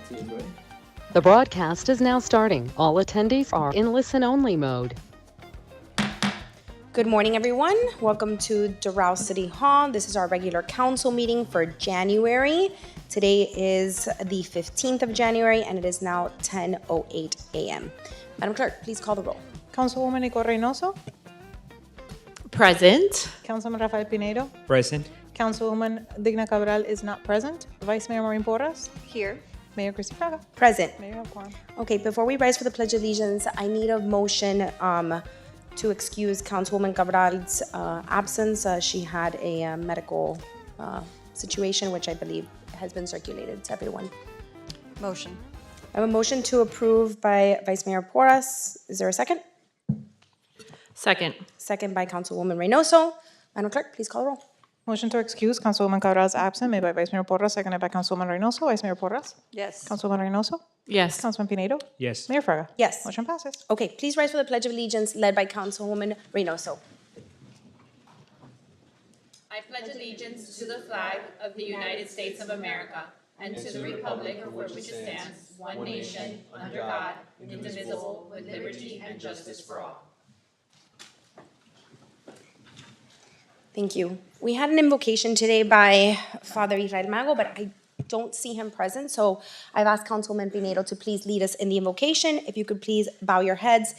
The broadcast is now starting. All attendees are in listen-only mode. Good morning, everyone. Welcome to Doral City Hall. This is our regular council meeting for January. Today is the 15th of January, and it is now 10:08 a.m. Madam Clerk, please call the roll. Councilwoman Nicole Reynoso. Present. Councilman Rafael Pinedo. Present. Councilwoman Digna Cabral is not present. Vice Mayor Maureen Porras. Here. Mayor Christy Fraga. Present. Mayor Juan. Okay, before we rise for the Pledge of Allegiance, I need a motion to excuse Councilwoman Cabral's absence. She had a medical situation, which I believe has been circulated to everyone. Motion. I have a motion to approve by Vice Mayor Porras. Is there a second? Second. Second by Councilwoman Reynoso. Madam Clerk, please call the roll. Motion to excuse Councilwoman Cabral's absent, made by Vice Mayor Porras, seconded by Councilwoman Reynoso. Vice Mayor Porras. Yes. Councilwoman Reynoso. Yes. Councilman Pinedo. Yes. Mayor Fraga. Yes. Motion passes. Okay, please rise for the Pledge of Allegiance led by Councilwoman Reynoso. I pledge allegiance to the flag of the United States of America and to the republic for which it stands, one nation, under God, indivisible, with liberty and justice for all. Thank you. We had an invocation today by Father Israel Mago, but I don't see him present, so I've asked Councilman Pinedo to please lead us in the invocation. If you could please bow your heads.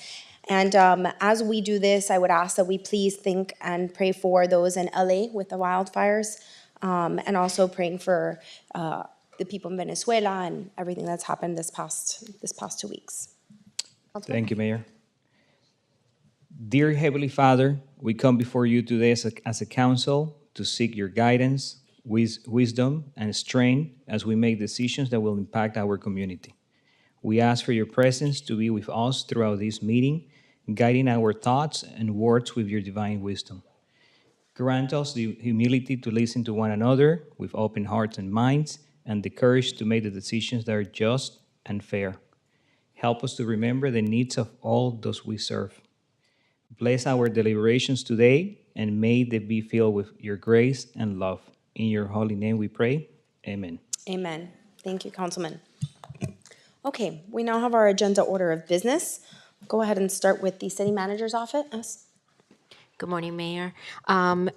And as we do this, I would ask that we please think and pray for those in LA with the wildfires, and also praying for the people in Venezuela and everything that's happened this past 2 weeks. Thank you, Mayor. Dear Heavenly Father, we come before you today as a council to seek your guidance, wisdom, and strength as we make decisions that will impact our community. We ask for your presence to be with us throughout this meeting, guiding our thoughts and words with your divine wisdom. Grant us the humility to listen to one another with open hearts and minds, and the courage to make the decisions that are just and fair. Help us to remember the needs of all those we serve. Bless our deliberations today, and may they be filled with your grace and love. In your holy name we pray. Amen. Amen. Thank you, Councilman. Okay, we now have our agenda order of business. Go ahead and start with the city manager's office. Good morning, Mayor.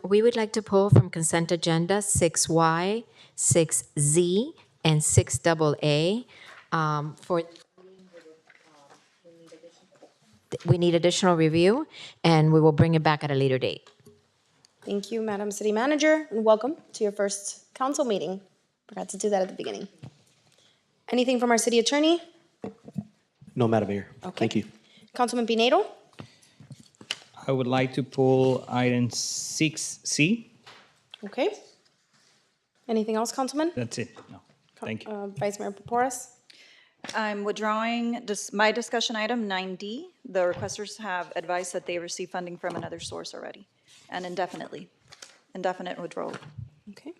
We would like to pull from consent agenda 6Y, 6Z, and 6AA. We need additional review, and we will bring it back at a later date. Thank you, Madam City Manager, and welcome to your first council meeting. Forgot to do that at the beginning. Anything from our city attorney? No, Madam Mayor. Okay. Thank you. Councilman Pinedo? I would like to pull item 6C. Okay. Anything else, Councilman? That's it. No, thank you. Vice Mayor Porras? I'm withdrawing my discussion item 9D. The requesters have advised that they received funding from another source already, and indefinitely. Indefinite withdrawal. Okay.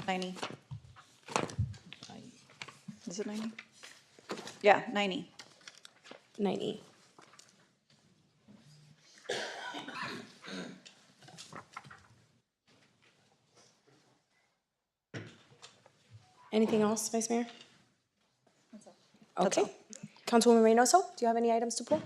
90. Is it 90? Yeah, 90. 90. Anything else, Vice Mayor? Okay. Councilwoman Reynoso, do you have any items to pull?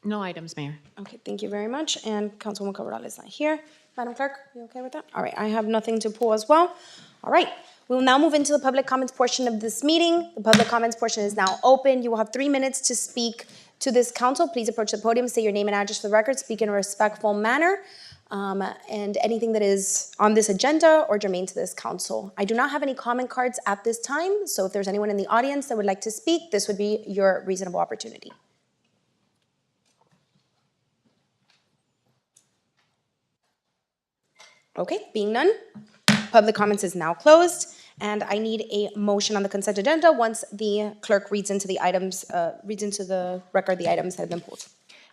No items, Mayor. Okay, thank you very much. And Councilwoman Cabral is not here. Madam Clerk, you okay with that? All right, I have nothing to pull as well. All right, we will now move into the public comments portion of this meeting. The public comments portion is now open. You will have 3 minutes to speak to this council. Please approach the podium, say your name and address for the record, speak in a respectful manner, and anything that is on this agenda or germane to this council. I do not have any comment cards at this time, so if there's anyone in the audience that would like to speak, this would be your reasonable opportunity. Okay, being none, public comments is now closed, and I need a motion on the consent agenda once the clerk reads into the items, reads into the record the items that have been pulled.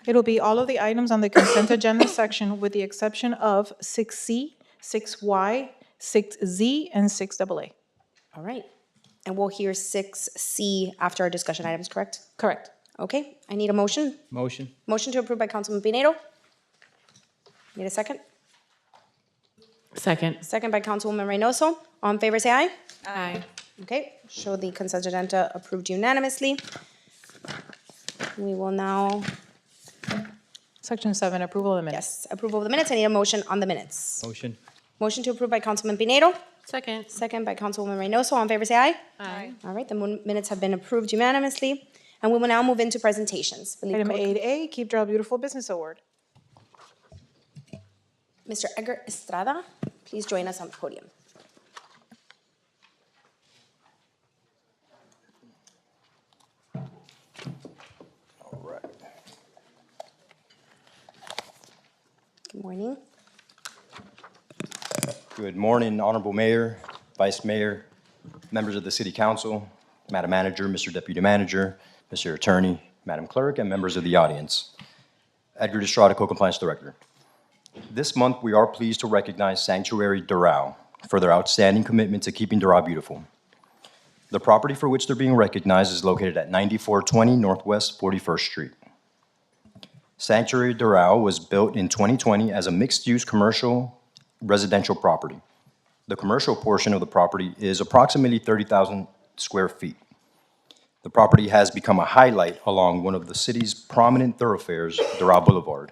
It'll be all of the items on the consent agenda section with the exception of 6C, 6Y, 6Z, and 6AA. All right, and we'll hear 6C after our discussion items, correct? Correct. Okay, I need a motion. Motion. Motion to approve by Councilman Pinedo. Need a second? Second. Second by Councilwoman Reynoso. All in favor, say aye. Aye. Okay, show the consent agenda approved unanimously. We will now, Section 7, approval of the minutes. yes, approval of the minutes. I need a motion on the minutes. Motion. Motion to approve by Councilman Pinedo, Second. second by Councilwoman Reynoso. All in favor, say aye. Aye. All right, the minutes have been approved unanimously. And we will now move into presentations. Item 8A, Keep Doral Beautiful Business Award. Mr. Edgar Estrada, please join us on the podium. All right. Good morning. Good morning, Honorable Mayor, Vice Mayor, members of the City Council, Madam Manager, Mr. Deputy Manager, Mr. Attorney, Madam Clerk, and members of the audience. Edgar Estrada, Co-Compliance Director. This month, we are pleased to recognize Sanctuary Doral for their outstanding commitment to keeping Doral beautiful. The property for which they're being recognized is located at 9420 Northwest 41st Street. Sanctuary Doral was built in 2020 as a mixed-use commercial residential property. The commercial portion of the property is approximately 30,000 square feet. The property has become a highlight along one of the city's prominent thoroughfares, Doral Boulevard.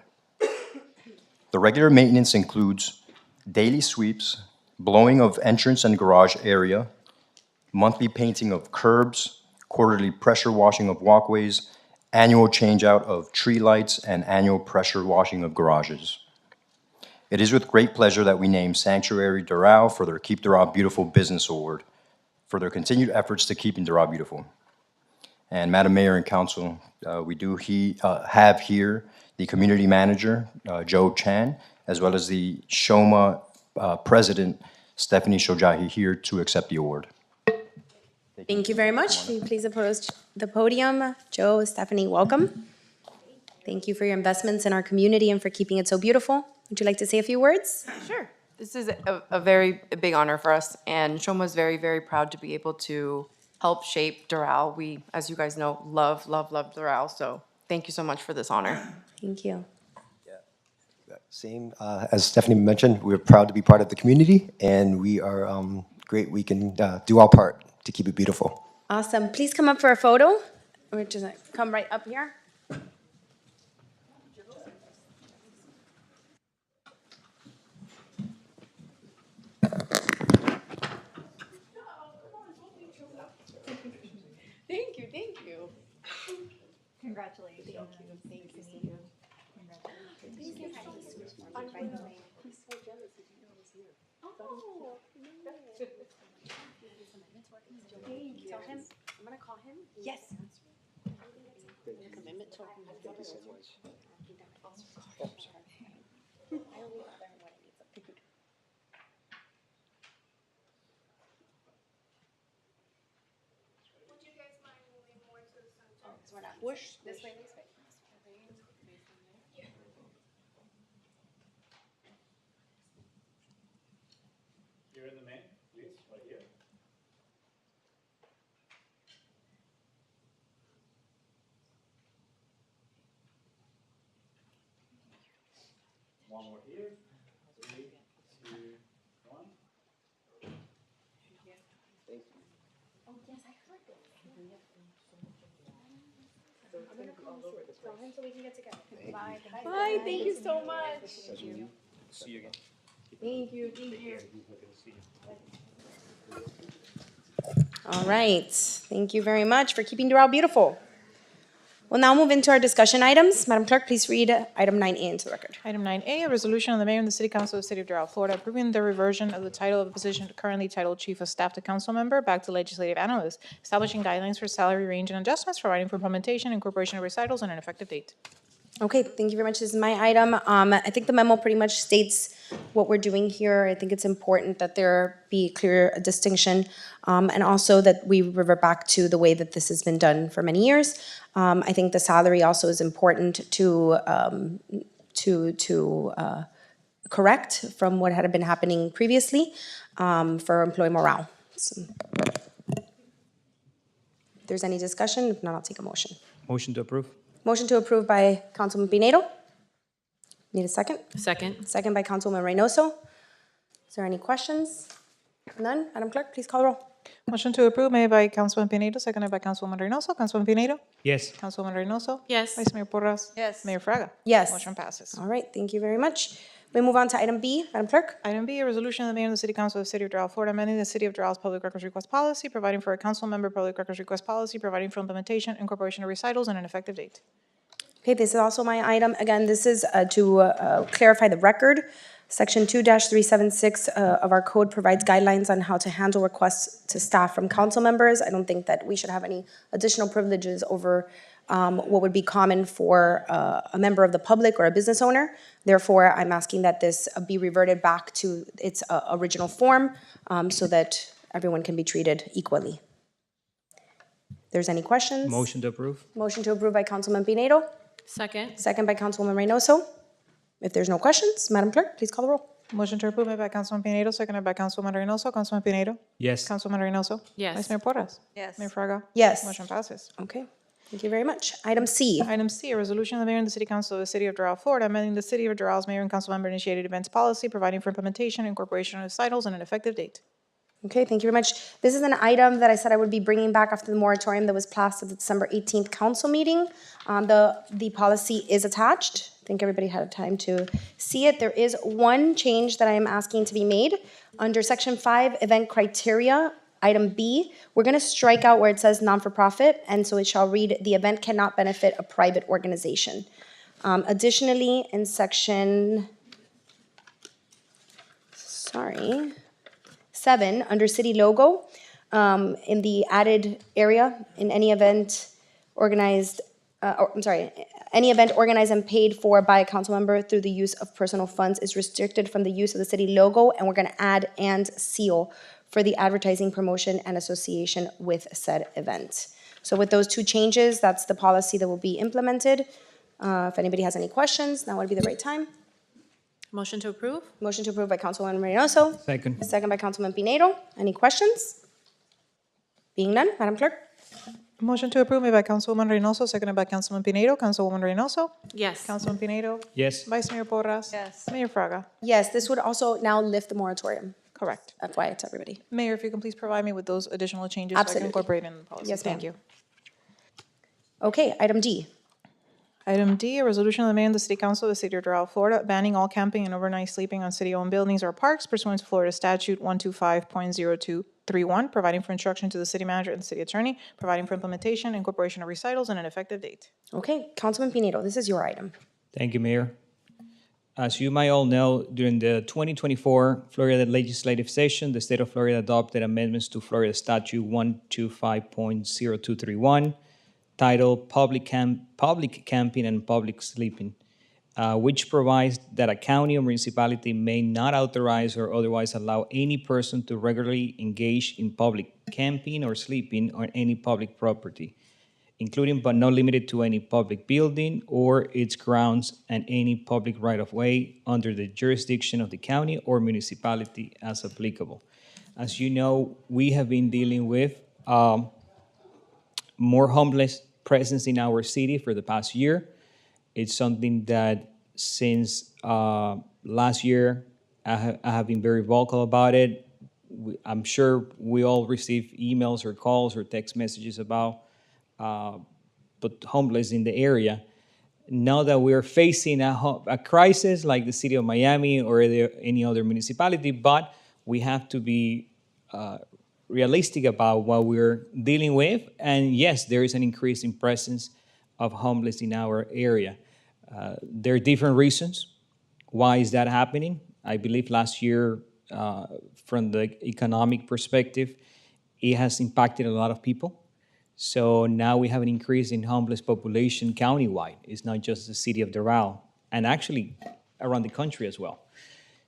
The regular maintenance includes daily sweeps, blowing of entrance and garage area, monthly painting of curbs, quarterly pressure washing of walkways, annual changeout of tree lights, and annual pressure washing of garages. It is with great pleasure that we name Sanctuary Doral for their Keep Doral Beautiful Business Award for their continued efforts to keeping Doral beautiful. And Madam Mayor and Council, we do have here the Community Manager, Joe Chan, as well as the SHOMA President, Stephanie Shojahi, here to accept the award. Thank you very much. Will you please approach the podium? Joe, Stephanie, welcome. Thank you for your investments in our community and for keeping it so beautiful. Would you like to say a few words? Sure. This is a very big honor for us, and Shoma is very, very proud to be able to help shape Doral. We, as you guys know, love Doral, so thank you so much for this honor. Thank you. Same, as Stephanie mentioned, we're proud to be part of the community, and we are great. We can do our part to keep it beautiful. Awesome. Please come up for a photo. Or just come right up here. Thank you, thank you. Congratulations. Tell him. I'm gonna call him. Yes. Push this way, this way. You're in the main, please, right here. One more here. 3, 2, 1. Bye. Thank you so much. See you again. Thank you. Thank you. All right. Thank you very much for keeping Doral beautiful. We'll now move into our discussion items. Madam Clerk, please read item 9A into the record. Item 9A, a resolution of the mayor and the city council of the city of Doral, Florida, approving the reversion of the title of a position currently titled chief of staff to council member back to legislative analyst, establishing guidelines for salary range and adjustments, providing for implementation, incorporation of recitals, and an effective date. Okay, thank you very much. This is my item. I think the memo pretty much states what we're doing here. I think it's important that there be clear distinction, and also that we revert back to the way that this has been done for many years. I think the salary also is important to correct from what had been happening previously for employee morale. So, if there's any discussion, if not, I'll take a motion. Motion to approve. Motion to approve by Councilman Pinedo. Need a second? Second. Second by Councilwoman Reynoso. Is there any questions? None? Madam Clerk, please call the roll. Motion to approve made by Councilman Pinedo, seconded by Councilwoman Reynoso. Councilman Pinedo? Yes. Councilwoman Reynoso? Yes. Vice Mayor Porras? Yes. Mayor Fraga? Yes. Motion passes. All right, thank you very much. We move on to item B, Madam Clerk. Item B, a resolution of the Mayor and the City Council of the City of Doral, Florida, amending the City of Doral's public records request policy, providing for a council member public records request policy, providing for implementation, incorporation of recitals, and an effective date. Okay, this is also my item. Again, this is to clarify the record. Section 2-376 of our code provides guidelines on how to handle requests to staff from council members. I don't think that we should have any additional privileges over what would be common for a member of the public or a business owner. Therefore, I'm asking that this be reverted back to its original form so that everyone can be treated equally. If there's any questions? Motion to approve? Motion to approve by Councilman Pinedo, Second. second by Councilwoman Reynoso. If there's no questions, Madam Clerk, please call the roll. Motion to approve made by Councilman Pinedo, seconded by Councilwoman Reynoso. Councilman Pinedo? Yes. Councilwoman Reynoso? Yes. Vice Mayor Porras? Yes. Mayor Fraga? Yes. Motion passes. Okay, thank you very much. Item C. Item C, a resolution of the Mayor and the City Council of the City of Doral, Florida, amending the City of Doral's Mayor and Council member initiated events policy, providing for implementation, incorporation of recitals, and an effective date. Okay, thank you very much. This is an item that I said I would be bringing back after the moratorium that was passed at the December 18th council meeting. The policy is attached. I think everybody had time to see it. There is one change that I am asking to be made. Under Section 5, Event Criteria, Item B, we're going to strike out where it says non-for-profit, and so it shall read, "The event cannot benefit a private organization." Additionally, in Section 7, under city logo, in the added area, in any event organized, any event organized and paid for by a council member through the use of personal funds is restricted from the use of the city logo, and we're gonna add "and seal" for the advertising, promotion, and association with said event. So with those two changes, that's the policy that will be implemented. If anybody has any questions, now would be the right time. Motion to approve? Motion to approve by Councilwoman Reynoso. Second. Second by Councilman Pinedo. Any questions? Being none, Madam Clerk? Motion to approve made by Councilwoman Reynoso, seconded by Councilman Pinedo. Councilwoman Reynoso? Yes. Councilman Pinedo? Yes. Vice Mayor Porras? Yes. Mayor Fraga? Yes, this would also now lift the moratorium. Correct. FYI to everybody. Mayor, if you can please provide me with those additional changes so I Absolutely. can incorporate in the policy. Yes, Thank ma'am. you. Okay, item D. Item D, a resolution of the Mayor and the City Council of the City of Doral, Florida, banning all camping and overnight sleeping on city-owned buildings or parks pursuant to Florida Statute 125.0231, providing for instruction to the city manager and the city attorney, providing for implementation, incorporation of recitals, and an effective date. Okay, Councilman Pinedo, this is your item. Thank you, Mayor. As you might all know, during the 2024 Florida legislative session, the state of Florida adopted amendments to Florida Statute 125.0231, titled Public Camping and Public Sleeping, which provides that a county or municipality may not authorize or otherwise allow any person to regularly engage in public camping or sleeping on any public property, including but not limited to any public building or its grounds and any public right-of-way under the jurisdiction of the county or municipality as applicable. As you know, we have been dealing with more homeless presence in our city for the past year. It's something that since last year, I have been very vocal about it. I'm sure we all receive emails or calls or text messages about but homeless in the area. Now that we're facing a crisis like the city of Miami or any other municipality, but we have to be realistic about what we're dealing with. And yes, there is an increase in presence of homeless in our area. There are different reasons. Why is that happening? I believe last year, from the economic perspective, it has impacted a lot of people. So now we have an increase in homeless population countywide. It's not just the city of Doral, and actually around the country as well.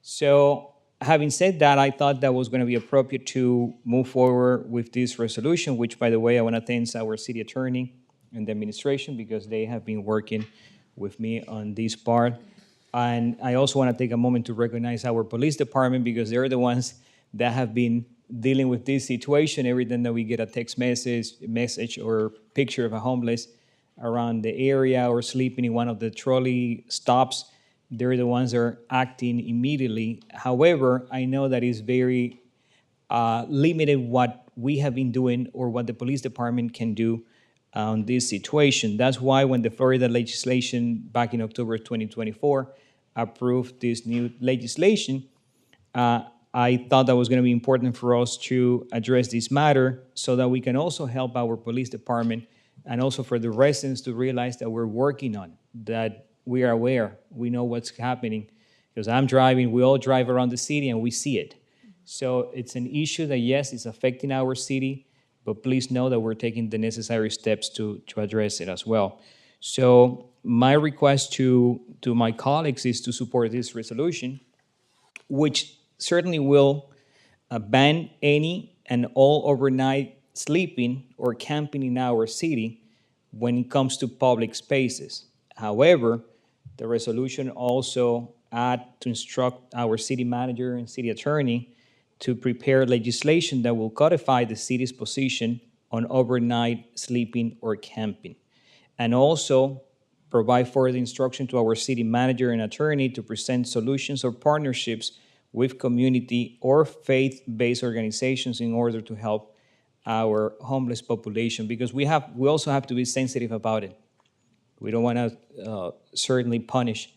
So having said that, I thought that was going to be appropriate to move forward with this resolution, which, by the way, I want to thank our city attorney and the administration because they have been working with me on this part. And I also want to take a moment to recognize our police department because they're the ones that have been dealing with this situation. Every time that we get a text message or picture of a homeless around the area or sleeping in one of the trolley stops, they're the ones that are acting immediately. However, I know that it's very limited what we have been doing or what the police department can do on this situation. That's why when the Florida legislation back in October 2024 approved this new legislation, I thought that was going to be important for us to address this matter so that we can also help our police department and also for the residents to realize that we're working on, that we are aware, we know what's happening. Because I'm driving, we all drive around the city and we see it. So it's an issue that, yes, it's affecting our city, but please know that we're taking the necessary steps to address it as well. So my request to my colleagues is to support this resolution, which certainly will ban any and all overnight sleeping or camping in our city when it comes to public spaces. However, the resolution also add to instruct our city manager and city attorney to prepare legislation that will codify the city's position on overnight sleeping or camping, and also provide further instruction to our city manager and attorney to present solutions or partnerships with community or faith-based organizations in order to help our homeless population, because we also have to be sensitive about it. We don't want to certainly punish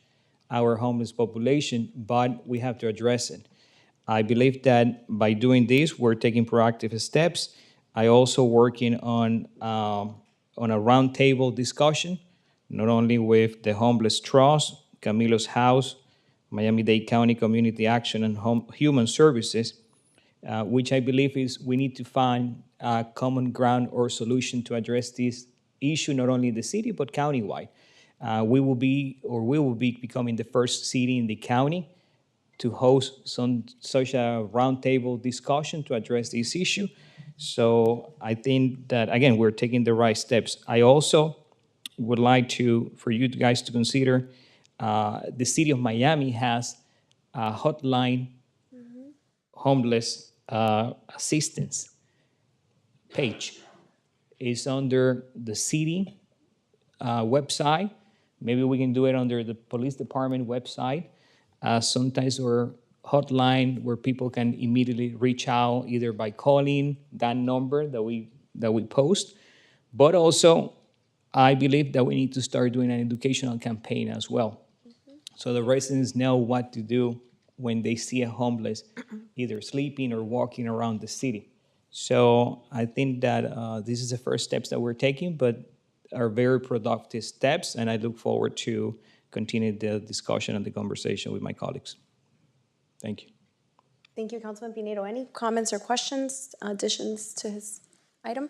our homeless population, but we have to address it. I believe that by doing this, we're taking proactive steps. I also working on a roundtable discussion, not only with the Homeless Trust, Camilo's House, Miami-Dade County Community Action and Human Services, which I believe is we need to find a common ground or solution to address this issue, not only in the city, but countywide. We will be becoming the first city in the county to host such a roundtable discussion to address this issue. So I think that, again, we're taking the right steps. I also would like for you guys to consider, the city of Miami has a hotline homeless assistance page. It's under the city website. Maybe we can do it under the police department website. Sometimes we're hotline where people can immediately reach out either by calling that number that we post, but also I believe that we need to start doing an educational campaign as well, so the residents know what to do when they see a homeless either sleeping or walking around the city. So I think that this is the first steps that we're taking, but are very productive steps, and I look forward to continue the discussion and the conversation with my colleagues. Thank you. Thank you, Councilman Pinedo. Any comments or questions, additions to his item?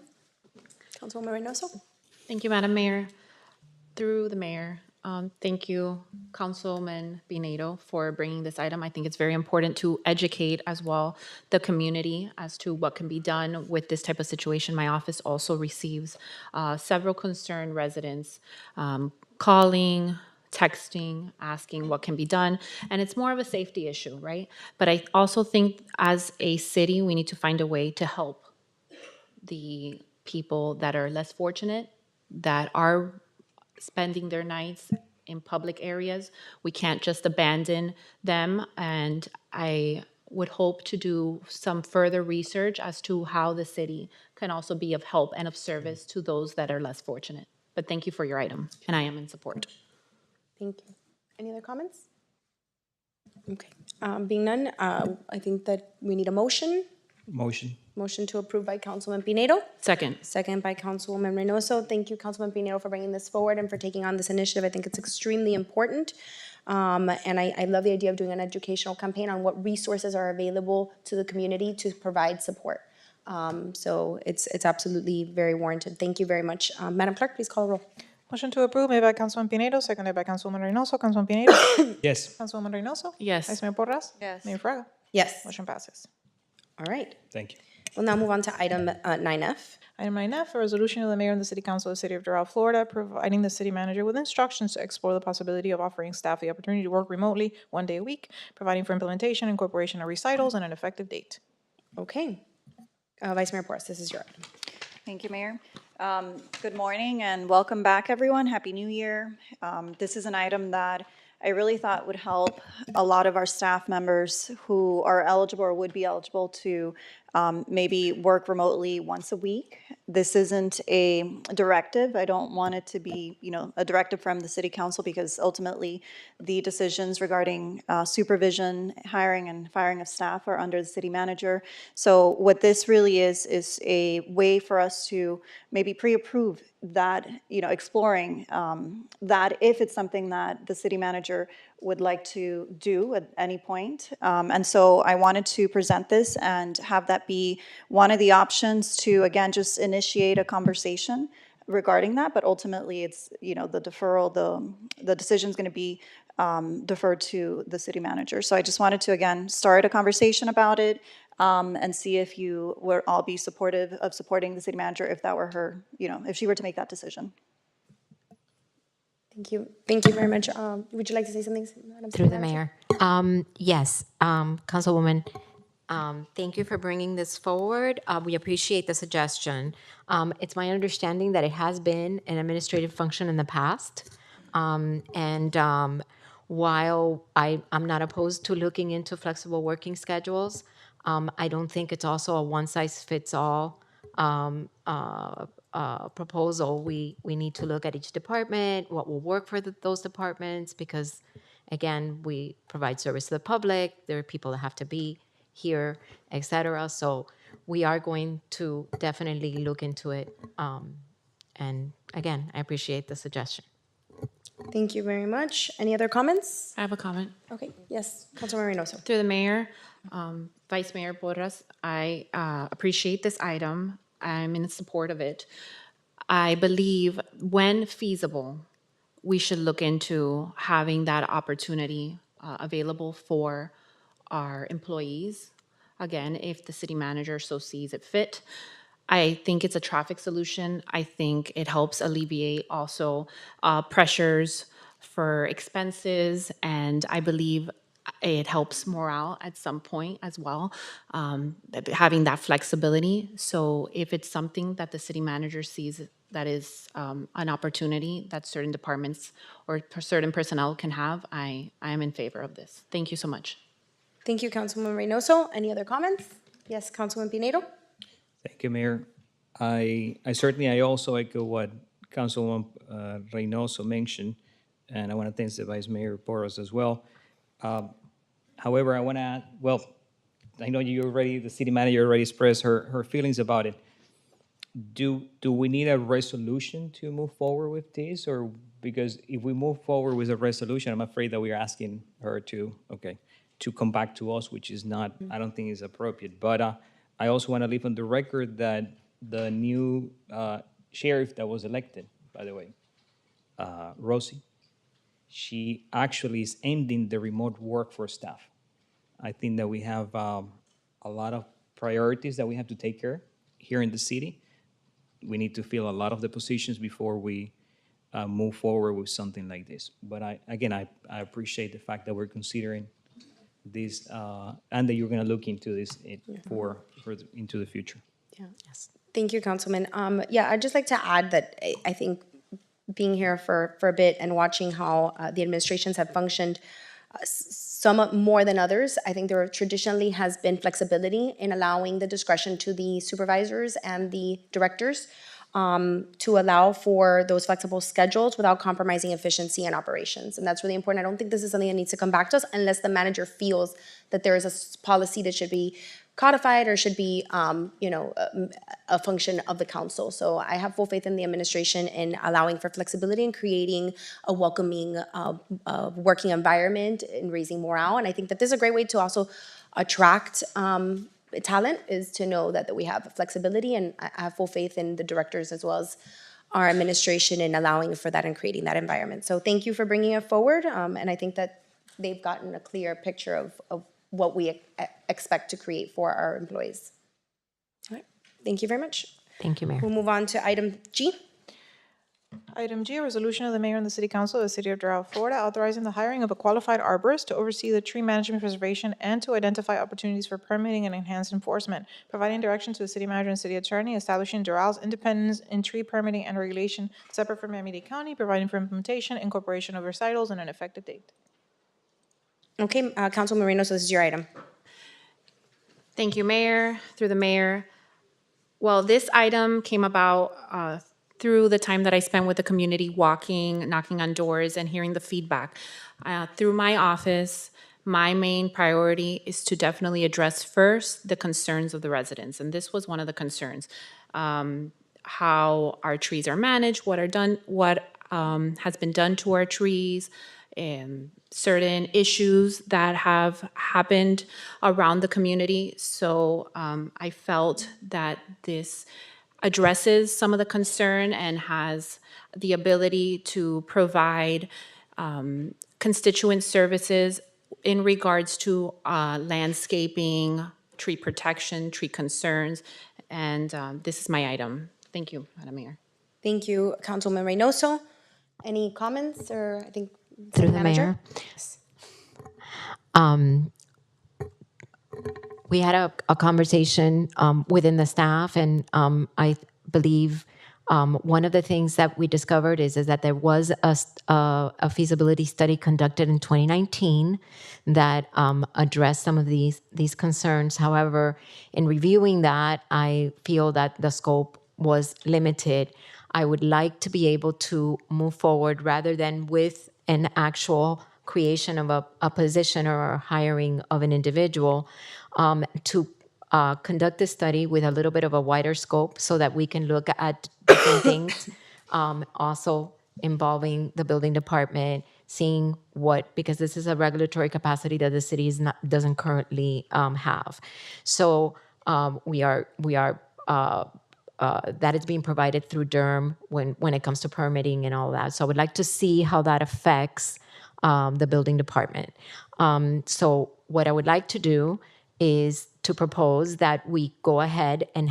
Councilwoman Reynoso? Thank you, Madam Mayor. Through the mayor, thank you, Councilman Pinedo, for bringing this item. I think it's very important to educate as well the community as to what can be done with this type of situation. My office also receives several concerned residents calling, texting, asking what can be done. And it's more of a safety issue, right? But I also think as a city, we need to find a way to help the people that are less fortunate, that are spending their nights in public areas. We can't just abandon them. And I would hope to do some further research as to how the city can also be of help and of service to those that are less fortunate. But thank you for your item, and I am in support. Thank you. Any other comments? Okay. Being none, I think that we need a motion. Motion. Motion to approve by Councilman Pinedo. Second. Second by Councilwoman Reynoso. Thank you, Councilman Pinedo, for bringing this forward and for taking on this initiative. I think it's extremely important. And I love the idea of doing an educational campaign on what resources are available to the community to provide support. So it's absolutely very warranted. Thank you very much. Madam Clerk, please call the roll. Motion to approve made by Councilman Pinedo, seconded by Councilwoman Reynoso. Councilman Pinedo? Yes. Councilwoman Reynoso? Yes. Vice Mayor Porras? Yes. Mayor Fraga? Yes. Motion passes. All right. Thank you. We'll now move on to item 9F. Item 9F, a resolution of the mayor and the city council of the city of Doral, Florida, providing the city manager with instructions to explore the possibility of offering staff the opportunity to work remotely 1 day a week, providing for implementation, incorporation of recitals, and an effective date. Okay. Vice Mayor Porras, this is your item. Thank you, Mayor. Good morning and welcome back, everyone. Happy New Year. This is an item that I really thought would help a lot of our staff members who are eligible or would be eligible to maybe work remotely once a week. This isn't a directive. I don't want it to be, a directive from the city council, because ultimately the decisions regarding supervision, hiring and firing of staff are under the city manager. So what this really is a way for us to maybe pre-approve that, exploring that if it's something that the city manager would like to do at any point. And so I wanted to present this and have that be one of the options to, again, just initiate a conversation regarding that. But ultimately, it's, the deferral, the decision's going to be deferred to the city manager. So I just wanted to, again, start a conversation about it and see if you would all be supportive of supporting the city manager if that were her, if she were to make that decision. Thank you. Thank you very much. Would you like to say something, Madam Through City the Manager? mayor. Yes, Councilwoman, thank you for bringing this forward. We appreciate the suggestion. It's my understanding that it has been an administrative function in the past. While I'm not opposed to looking into flexible working schedules, I don't think it's also a one-size-fits-all proposal. We need to look at each department, what will work for those departments, because again, we provide service to the public. There are people that have to be here, et cetera. So we are going to definitely look into it. And again, I appreciate the suggestion. Thank you very much. Any other comments? I have a comment. Okay, yes, Councilmember Reynoso. Through the mayor, Vice Mayor Porras, I appreciate this item. I'm in support of it. I believe when feasible, we should look into having that opportunity available for our employees. Again, if the city manager so sees it fit. I think it's a traffic solution. I think it helps alleviate also pressures for expenses, and I believe it helps morale at some point as well, having that flexibility. So if it's something that the city manager sees that is an opportunity that certain departments or certain personnel can have, I am in favor of this. Thank you so much. Thank you, Councilwoman Reynoso. Any other comments? Yes, Councilman Pinedo. Thank you, Mayor. I certainly also echo what Councilwoman Reynoso mentioned, and I want to thank the Vice Mayor Porras as well. However, I want to add, well, I know the city manager already expressed her feelings about it. Do we need a resolution to move forward with this, or because if we move forward with a resolution, I'm afraid that we are asking her to come back to us, which is not, I don't think is appropriate. But I also want to leave on the record that the new sheriff that was elected, by the way, Rosie, she actually is ending the remote work for staff. I think that we have a lot of priorities that we have to take care here in the city. We need to fill a lot of the positions before we move forward with something like this. But I appreciate the fact that we're considering this and that you're going to look into this into the future. Yeah. Yes. Thank you, Councilman. I'd just like to add that I think being here for a bit and watching how the administrations have functioned, some more than others, I think there traditionally has been flexibility in allowing the discretion to the supervisors and the directors to allow for those flexible schedules without compromising efficiency and operations. And that's really important. I don't think this is something that needs to come back to us unless the manager feels that there is a policy that should be codified or should be, a function of the council. So I have full faith in the administration in allowing for flexibility and creating a welcoming working environment and raising morale. And I think that this is a great way to also attract talent, is to know that we have flexibility, and I have full faith in the directors as well as our administration in allowing for that and creating that environment. So thank you for bringing it forward. And I think that they've gotten a clear picture of what we expect to create for our employees. All right. Thank you very much. Thank you, Mayor. We'll move on to item G. Item G, a resolution of the mayor and the city council of the city of Doral, Florida, authorizing the hiring of a qualified arborist to oversee the tree management preservation and to identify opportunities for permitting and enhanced enforcement, providing direction to the city manager and city attorney, establishing Doral's independence in tree permitting and regulation separate from Miami-Dade County, providing for implementation, incorporation of recitals, and an effective date. Okay, Councilwoman Reynoso, this is your item. Thank you, Mayor. Through the mayor. Well, this item came about through the time that I spent with the community, walking, knocking on doors, and hearing the feedback. Through my office, my main priority is to definitely address first the concerns of the residents, and this was one of the concerns. How our trees are managed, what has been done to our trees, certain issues that have happened around the community. So I felt that this addresses some of the concern and has the ability to provide constituent services in regards to landscaping, tree protection, tree concerns, and this is my item. Thank you, Madam Mayor. Thank you, Councilwoman Reynoso. Any comments or I think Through City the Manager? mayor. Um, we had a conversation within the staff, and I believe one of the things that we discovered is that there was a feasibility study conducted in 2019 that addressed some of these concerns. However, in reviewing that, I feel that the scope was limited. I would like to be able to move forward rather than with an actual creation of a position or a hiring of an individual to conduct this study with a little bit of a wider scope so that we can look at different things, also involving the building department, seeing what, because this is a regulatory capacity that the city doesn't currently have. So that is being provided through DERM when it comes to permitting and all that. So I would like to see how that affects the building department. So what I would like to do is to propose that we go ahead and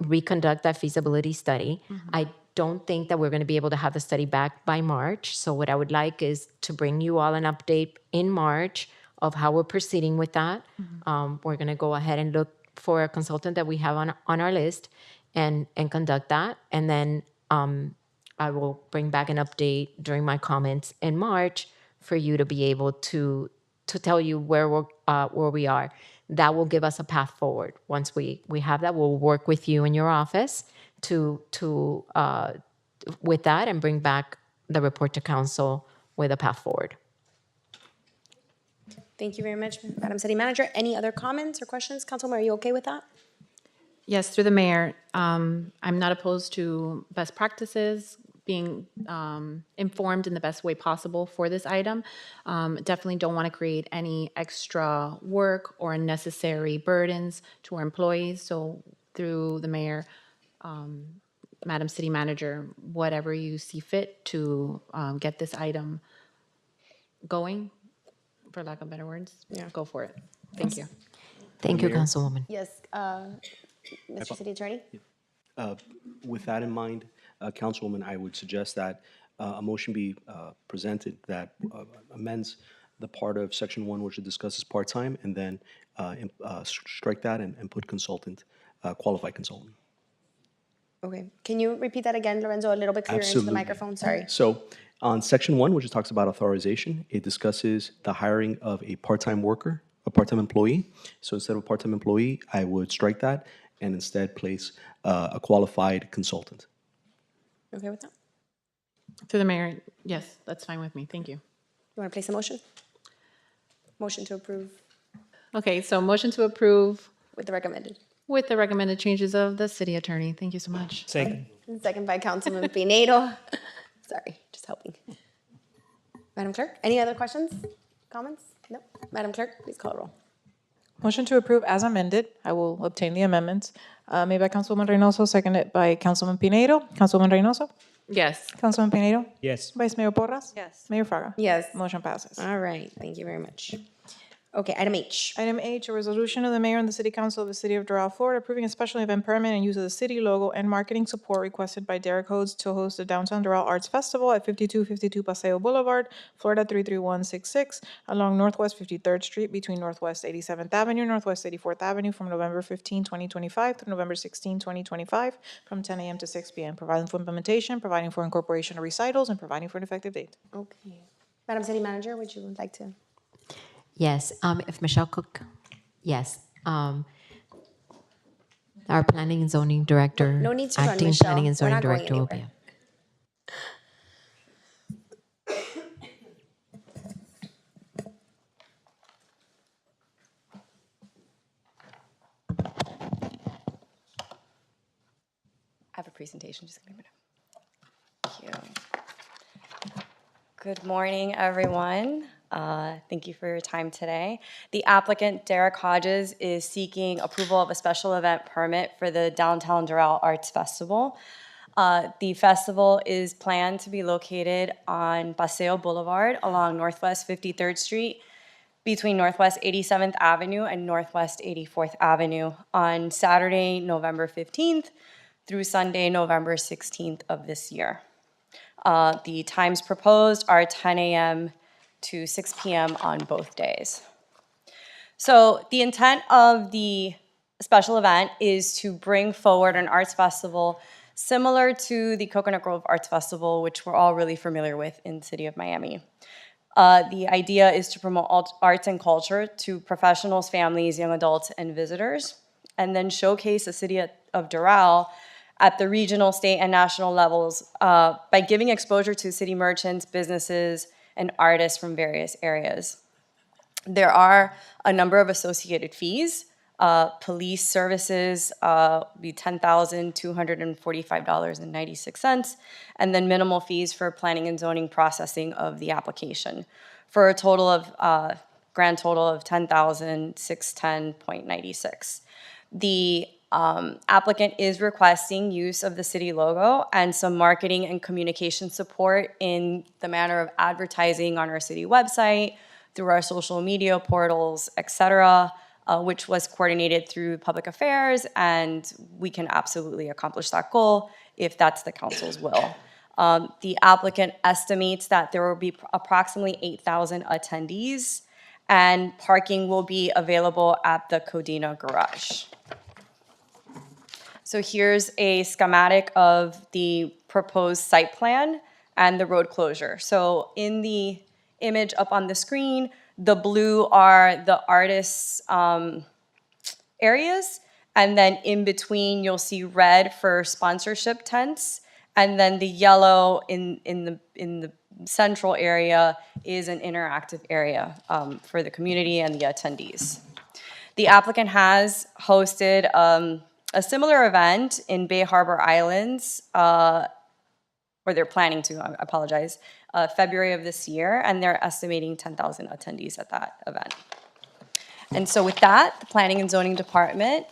reconduct that feasibility study. I don't think that we're going to be able to have the study back by March. So what I would like is to bring you all an update in March of how we're proceeding with that. We're going to go ahead and look for a consultant that we have on our list and conduct that. And then I will bring back an update during my comments in March for you to be able to tell you where we are. That will give us a path forward. Once we have that, we'll work with you in your office with that and bring back the report to council with a path forward. Thank you very much, Madam City Manager. Any other comments or questions? Councilwoman, are you okay with that? Yes, through the mayor. I'm not opposed to best practices, being informed in the best way possible for this item. Definitely don't want to create any extra work or unnecessary burdens to our employees. So through the mayor, Madam City Manager, whatever you see fit to get this item going, for lack of better words, go for it. Thank you. Thank you, Mayor? Councilwoman. Yes, Mr. City Attorney? With that in mind, Councilwoman, I would suggest that a motion be presented that amends the part of Section 1 which it discusses part-time, and then strike that and put consultant, qualified consultant. Okay. Can you repeat that again, Lorenzo, a little bit clearer into the Absolutely. microphone? Sorry. So on Section 1, which talks about authorization, it discusses the hiring of a part-time worker, a part-time employee. So instead of a part-time employee, I would strike that and instead place a qualified consultant. Okay with that? Through the mayor, yes, that's fine with me. Thank you. You want to place a motion? Motion to approve Okay, so motion to approve with the recommended. with the recommended changes of the city attorney. Thank you so much. Second. Second by Councilman Pinedo. Sorry, just helping. Madam Clerk, any other questions, comments? No. Madam Clerk, please call a roll. Motion to approve as amended. I will obtain the amendments. Made by Councilwoman Reynoso, seconded by Councilman Pinedo. Councilwoman Reynoso? Yes. Councilman Pinedo? Yes. Vice Mayor Porras? Yes. Mayor Fraga? Yes. Motion passes. All right, thank you very much. Okay, item H. Item H, a resolution of the mayor and the city council of the city of Doral, Florida, approving a special event permit and use of the city logo and marketing support requested by Derek Hodes to host the Downtown Doral Arts Festival at 5252 Paseo Boulevard, Florida 33166, along Northwest 53rd Street between Northwest 87th Avenue, Northwest 84th Avenue from November 15, 2025 through November 16, 2025, from 10 a.m. to 6 p.m., providing for implementation, providing for incorporation of recitals, and providing for an effective date. Okay. Madam City Manager, would you like to? Yes, if Michelle Cook, yes. Our planning and zoning director, No need to run, acting Michelle. planning and We're zoning not going director will be anywhere. up. I have a presentation, just give me a minute. Thank you. Good morning, everyone. Thank you for your time today. The applicant, Derek Hodges, is seeking approval of a special event permit for the Downtown Doral Arts Festival. The festival is planned to be located on Paseo Boulevard along Northwest 53rd Street between Northwest 87th Avenue and Northwest 84th Avenue on Saturday, November 15th through Sunday, November 16th of this year. The times proposed are 10 a.m. to 6 p.m. on both days. So the intent of the special event is to bring forward an arts festival similar to the Coconut Grove Arts Festival, which we're all really familiar with in the city of Miami. The idea is to promote arts and culture to professionals, families, young adults, and visitors, and then showcase the city of Doral at the regional, state, and national levels by giving exposure to city merchants, businesses, and artists from various areas. There are a number of associated fees. Police services be $10,245.96, and then minimal fees for planning and zoning processing of the application, for a total of grand total of $10,610.96. The applicant is requesting use of the city logo and some marketing and communication support in the manner of advertising on our city website, through our social media portals, et cetera, which was coordinated through public affairs, and we can absolutely accomplish that goal if that's the council's will. The applicant estimates that there will be approximately 8,000 attendees, and parking will be available at the Codina Garage. So here's a schematic of the proposed site plan and the road closure. So in the image up on the screen, the blue are the artists' areas, and then in between you'll see red for sponsorship tents, and then the yellow in the central area is an interactive area for the community and the attendees. The applicant has hosted a similar event in Bay Harbor Islands, or they're planning to, I apologize, February of this year, and they're estimating 10,000 attendees at that event. And so with that, the Planning and Zoning Department,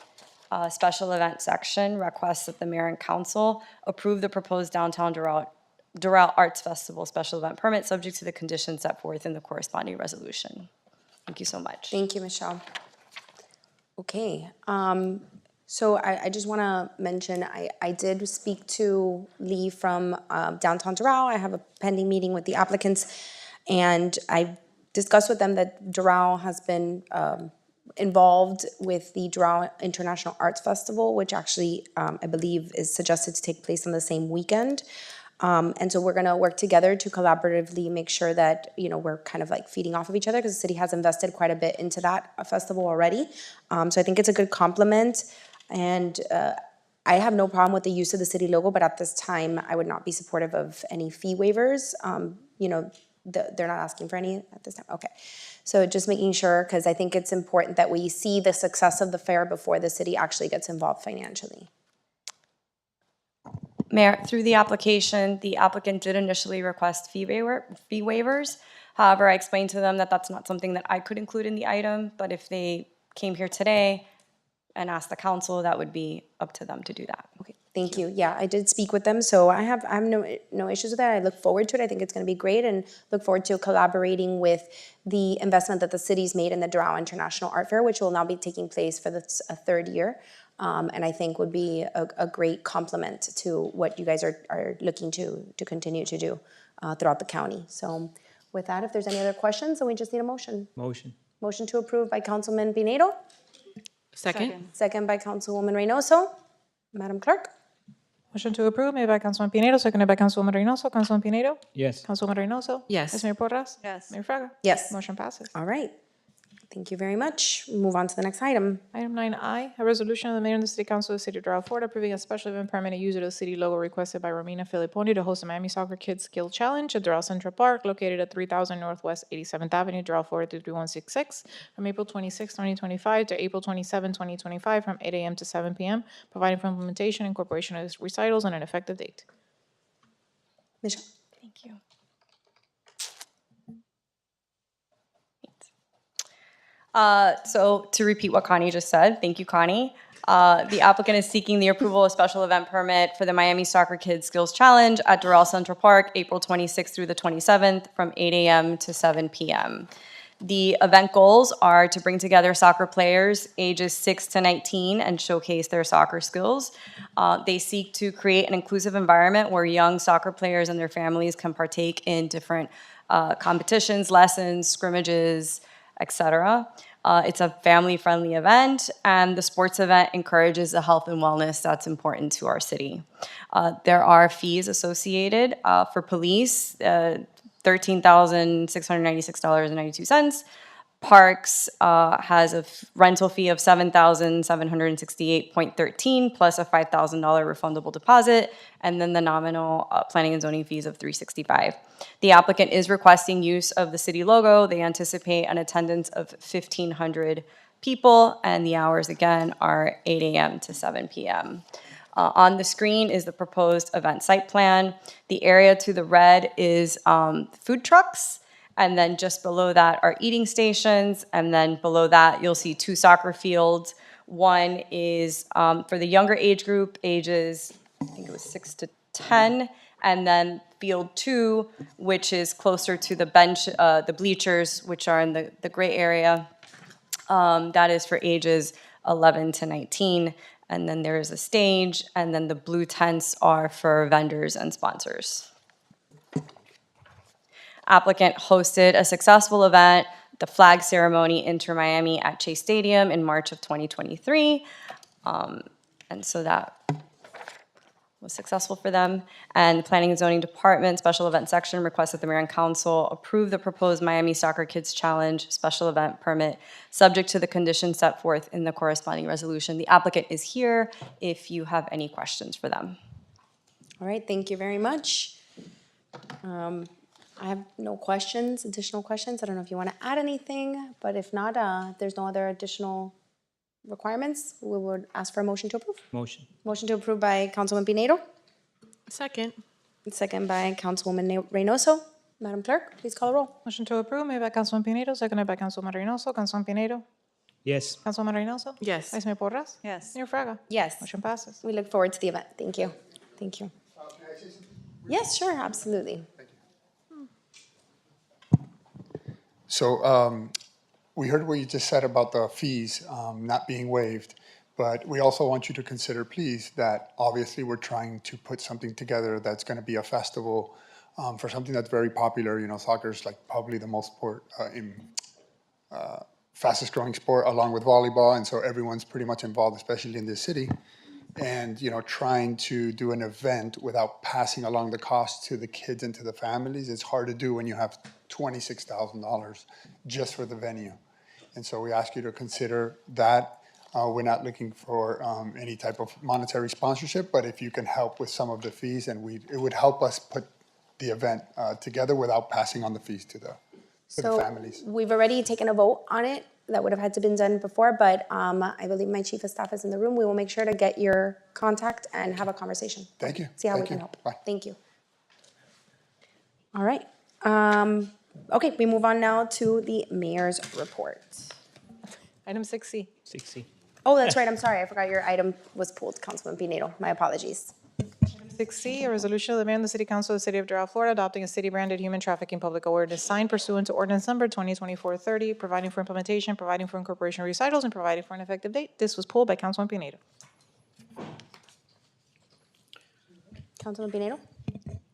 Special Event Section requests that the Mayor and Council approve the proposed Downtown Doral Arts Festival Special Event Permit, subject to the conditions set forth in the corresponding resolution. Thank you so much. Thank you, Michelle. Okay, so I just want to mention, I did speak to Lee from Downtown Doral. I have a pending meeting with the applicants, and I discussed with them that Doral has been involved with the Doral International Arts Festival, which actually I believe is suggested to take place on the same weekend. And so we're gonna work together to collaboratively make sure that, you know, we're kind of like feeding off of each other, because the city has invested quite a bit into that festival already. So I think it's a good complement, and I have no problem with the use of the city logo, but at this time, I would not be supportive of any fee waivers. You know, they're not asking for any at this time, okay. So just making sure, because I think it's important that we see the success of the fair before the city actually gets involved financially. Mayor, through the application, the applicant did initially request fee waivers. However, I explained to them that that's not something that I could include in the item, but if they came here today and asked the council, that would be up to them to do that. Okay, thank you. Yeah, I did speak with them, so I have no issues with that. I look forward to it. I think it's gonna be great, and look forward to collaborating with the investment that the city's made in the Doral International Art Fair, which will now be taking place for a third year. And I think would be a great complement to what you guys are looking to continue to do throughout the county. So with that, if there's any other questions, then we just need a motion. Motion. Motion to approve by Councilman Pinedo, Second. second by Councilwoman Reynoso. Madam Clerk? Motion to approve made by Councilman Pinedo, seconded by Councilwoman Reynoso. Councilman Pinedo? Yes. Councilwoman Reynoso? Yes. Vice Mayor Porras? Yes. Mayor Fraga? Yes. Motion passes. All right. thank you very much. Move on to the next item. Item 9I, a resolution of the mayor and the city council of the city of Doral, Florida, approving a special event permit use of the city logo requested by Romina Filipponi to host a Miami Soccer Kids Skill Challenge at Doral Central Park, located at 3000 Northwest 87th Avenue, Doral, Florida 33166, from April 26, 2025 to April 27, 2025, from 8 a.m. to 7 p.m., providing for implementation, incorporation of recitals, and an effective date. Michelle? Thank you. So to repeat what Connie just said, thank you, Connie. The applicant is seeking the approval of special event permit for the Miami Soccer Kids Skills Challenge at Doral Central Park, April 26th through the 27th, from 8 a.m. to 7 p.m. The event goals are to bring together soccer players ages 6 to 19 and showcase their soccer skills. They seek to create an inclusive environment where young soccer players and their families can partake in different competitions, lessons, scrimmages, etc. It's a family-friendly event, and the sports event encourages the health and wellness that's important to our city. There are fees associated for police, $13,696.92. Parks has a rental fee of $7,768.13 plus a $5,000 refundable deposit, and then the nominal planning and zoning fees of $365. The applicant is requesting use of the city logo. They anticipate an attendance of 1,500 people, and the hours again are 8 a.m. to 7 p.m. On the screen is the proposed event site plan. The area to the red is food trucks. And then just below that are eating stations. And then below that, you'll see 2 soccer fields. One is for the younger age group, ages, I think it was 6 to 10. And then field 2, which is closer to the bench, the bleachers, which are in the gray area. That is for ages 11 to 19. And then there is a stage. And then the blue tents are for vendors and sponsors. Applicant hosted a successful event, the flag ceremony, Inter Miami at Chase Stadium in March of 2023. And so that was successful for them. And the Planning and Zoning Department Special Event Section requests that the Mayor and Council approve the proposed Miami Soccer Kids Challenge special event permit, subject to the conditions set forth in the corresponding resolution. The applicant is here if you have any questions for them. All right, thank you very much. I have no questions, additional questions. I don't know if you want to add anything, but if not, if there's no other additional requirements, we would ask for a motion to approve. Motion. Motion to approve by Councilwoman Pinedo, Second. second by Councilwoman Reynoso. Madam Clerk, please call the roll. Motion to approve made by Councilman Pinedo, seconded by Councilman Reynoso. Councilman Pinedo. Yes. Councilman Reynoso. Yes. Vice Mayor Porras. Yes. Mayor Fraga. Yes, Motion passes. we look forward to the event. Thank you. Thank you. Yes, sure, absolutely. So we heard what you just said about the fees not being waived, but we also want you to consider, please, that obviously we're trying to put something together that's going to be a festival for something that's very popular. You know, soccer is like probably the most fastest growing sport along with volleyball, and so everyone's pretty much involved, especially in this city. And, you know, trying to do an event without passing along the cost to the kids and to the families, it's hard to do when you have $26,000 just for the venue. And so we ask you to consider that. We're not looking for any type of monetary sponsorship, but if you can help with some of the fees, and it would help us put the event together without passing on the fees to the families. We've already taken a vote on it. That would have had to been done before, but I believe my chief of staff is in the room. We will make sure to get your contact and have a conversation. Thank you. See how we Thank can you. help. Bye. Thank you. All right. Okay, we move on now to the mayor's report. Item 6C. 6C. Oh, that's right. I'm sorry. I forgot your item was pulled, Councilman Pinedo. My apologies. 6C, a resolution of the mayor and the city council of the city of Doral, Florida, adopting a city-branded human trafficking public awareness sign pursuant to ordinance number 2024-30, providing for implementation, providing for incorporation of recitals, and providing for an effective date. This was pulled by Councilman Pinedo. Councilman Pinedo?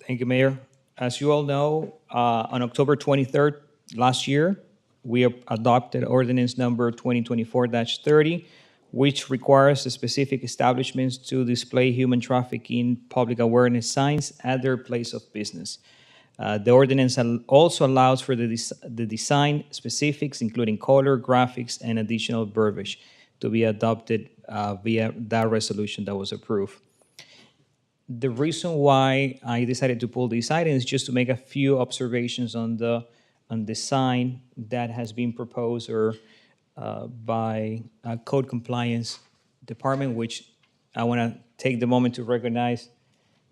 Thank you, Mayor. As you all know, on October 23rd last year, we adopted ordinance number 2024-30, which requires the specific establishments to display human trafficking public awareness signs at their place of business. The ordinance also allows for the design specifics, including color, graphics, and additional verbiage, to be adopted via that resolution that was approved. The reason why I decided to pull this item is just to make a few observations on the sign that has been proposed or by Code Compliance Department, which I want to take the moment to recognize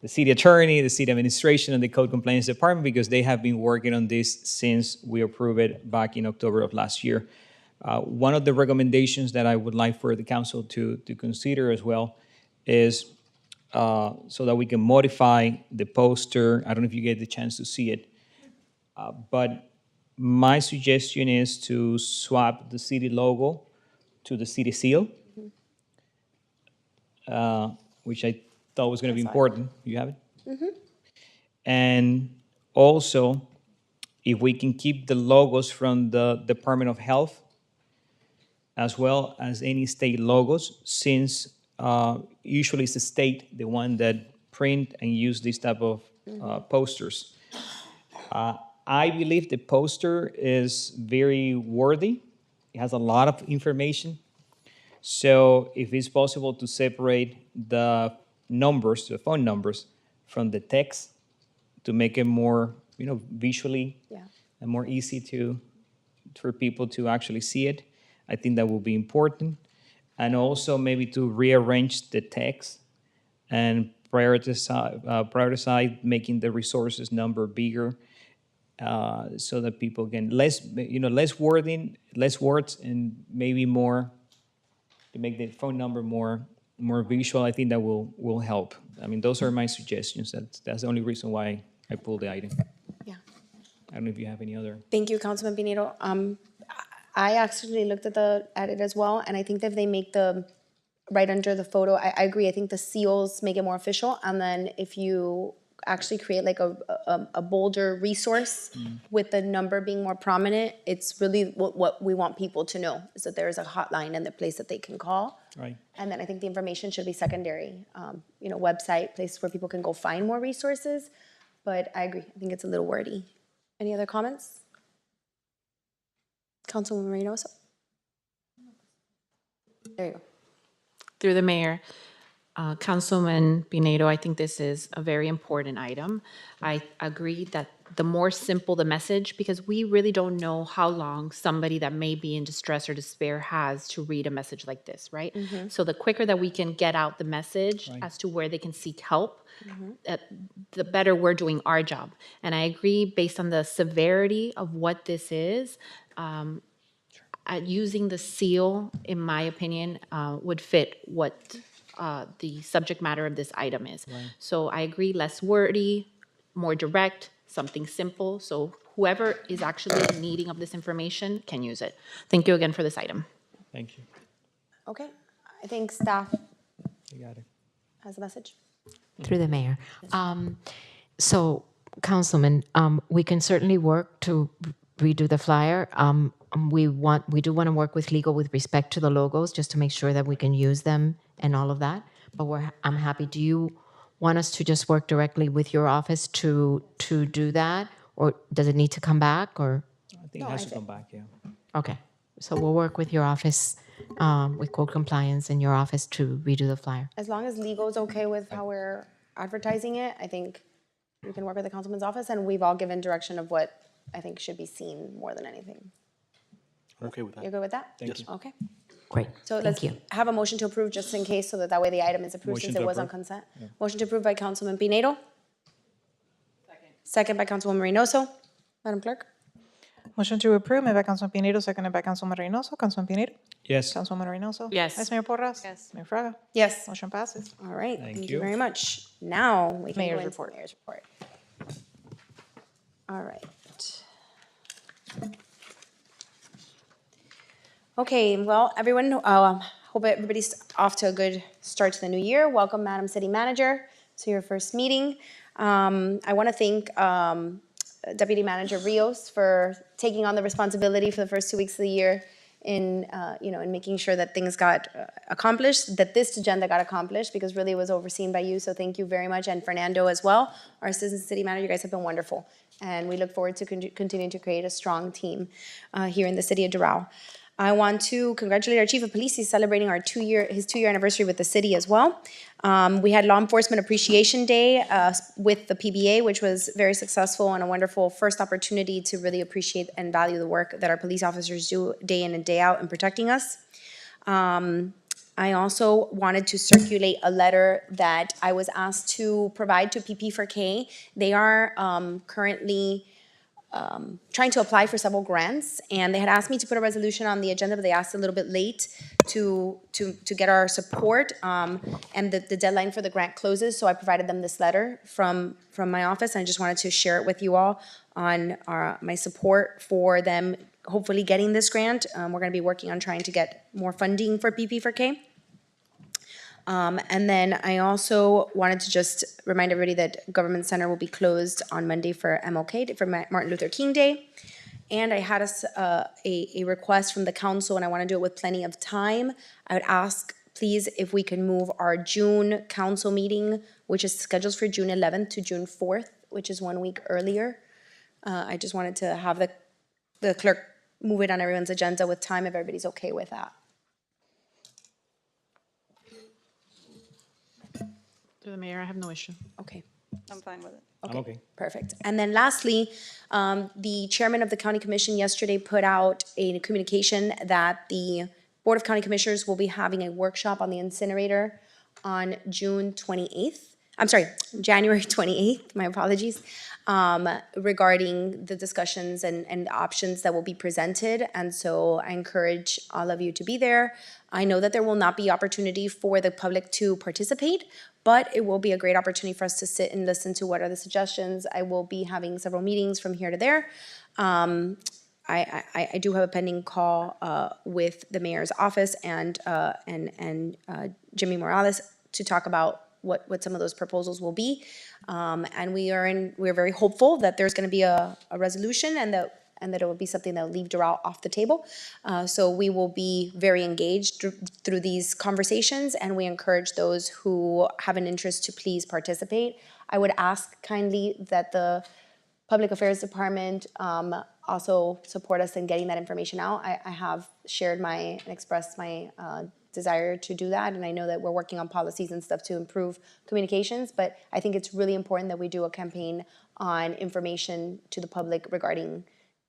the city attorney, the city administration, and the Code Compliance Department, because they have been working on this since we approved it back in October of last year. One of the recommendations that I would like for the council to consider as well is so that we can modify the poster. I don't know if you get the chance to see it, but my suggestion is to swap the city logo to the city seal, which I thought was going to be important. You have it? And also, if we can keep the logos from the Department of Health, as well as any state logos, since usually it's the state, the one that print and use this type of posters. I believe the poster is very worthy. It has a lot of information. So if it's possible to separate the numbers, the phone numbers, from the text to make it more, visually and more easy for people to actually see it, I think that will be important. And also maybe to rearrange the text and prioritize making the resources number bigger, so that people can less wording, less words, and maybe more to make the phone number more visual. I think that will help. I mean, those are my suggestions. That's the only reason why I pulled the item. Yeah. I don't know if you have any other. Thank you, Councilman Pinedo. I actually looked at it as well, and I think that if they make right under the photo, I agree. I think the seals make it more official, and then if you actually create like a bolder resource with the number being more prominent, it's really what we want people to know, is that there is a hotline and the place that they can call. Right. And then I think the information should be secondary, website, place where people can go find more resources. But I agree, I think it's a little wordy. Any other comments? Councilwoman Reynoso? There you go. Through the mayor, Councilman Pinedo, I think this is a very important item. I agree that the more simple the message, because we really don't know how long somebody that may be in distress or despair has to read a message like this, right? So the quicker that we can get out the message as to where they can seek help, the better we're doing our job. And I agree, based on the severity of what this is, using the seal, in my opinion, would fit what the subject matter of this item is. So I agree, less wordy, more direct, something simple, so whoever is actually needing of this information can use it. Thank you again for this item. Thank you. Okay, I think staff You got it. has a message. Through the mayor. So, Councilman, we can certainly work to redo the flyer. We do want to work with legal with respect to the logos, just to make sure that we can use them and all of that. But I'm happy. Do you want us to just work directly with your office to do that, or does it need to come back? Or I think it has to come back, yeah. okay, so we'll work with your office, with code compliance in your office to redo the flyer. As long as legal is okay with how we're advertising it, I think we can work with the councilman's office, and we've all given direction of what I think should be seen more than anything. I'm okay with that. You're good with that? Thank you. Okay. Great. So Thank let's you. have a motion to approve just in case, so that way the item is approved Motion since it to was on approve. consent. Motion to approve by Councilman Pinedo. Second by Councilwoman Reynoso. Madam Clerk? Motion to approve, made by Councilman Pinedo, seconded by Councilman Reynoso. Councilman Pinedo? Yes. Councilwoman Reynoso? Yes. Vice Mayor Porras? Yes. Mayor Fraga? Yes. Motion passes. All right, Thank thank you you. very much. Now we can go Mayor's into report. the mayor's report. All right. Okay, well, everyone, hope everybody's off to a good start to the new year. Welcome, Madam City Manager, to your first meeting. I want to thank Deputy Manager Rios for taking on the responsibility for the first 2 weeks of the year in making sure that things got accomplished, that this agenda got accomplished, because really it was overseen by you. So thank you very much, and Fernando as well, our assistant city manager. You guys have been wonderful, and we look forward to continuing to create a strong team here in the city of Doral. I want to congratulate our chief of police. He's celebrating his two-year anniversary with the city as well. We had Law Enforcement Appreciation Day with the PBA, which was very successful and a wonderful first opportunity to really appreciate and value the work that our police officers do day in and day out in protecting us. I also wanted to circulate a letter that I was asked to provide to PP4K. They are currently trying to apply for several grants, and they had asked me to put a resolution on the agenda, but they asked a little bit late to get our support, and the deadline for the grant closes, so I provided them this letter from my office, and I just wanted to share it with you all on my support for them hopefully getting this grant. We're going to be working on trying to get more funding for PP4K. And then I also wanted to just remind everybody that Government Center will be closed on Monday for MLK, for Martin Luther King Day. And I had a request from the council, and I want to do it with plenty of time. I would ask, please, if we can move our June council meeting, which is scheduled for June 11th to June 4th, which is 1 week earlier. I just wanted to have the clerk move it on everyone's agenda with time, if everybody's okay with that. Through the mayor, I have no issue. Okay. I'm fine with it. I'm okay. Perfect. And then lastly, the chairman of the county commission yesterday put out a communication that the Board of County Commissioners will be having a workshop on the incinerator on June 28th. I'm sorry, January 28th, my apologies, regarding the discussions and the options that will be presented. And so I encourage all of you to be there. I know that there will not be opportunity for the public to participate, but it will be a great opportunity for us to sit and listen to what are the suggestions. I will be having several meetings from here to there. I do have a pending call with the mayor's office and Jimmy Morales to talk about what some of those proposals will be. And we're very hopeful that there's going to be a resolution, and that it will be something that will leave Doral off the table. So we will be very engaged through these conversations, and we encourage those who have an interest to please participate. I would ask kindly that the Public Affairs Department also support us in getting that information out. I have shared and expressed my desire to do that, and I know that we're working on policies and stuff to improve communications, but I think it's really important that we do a campaign on information to the public regarding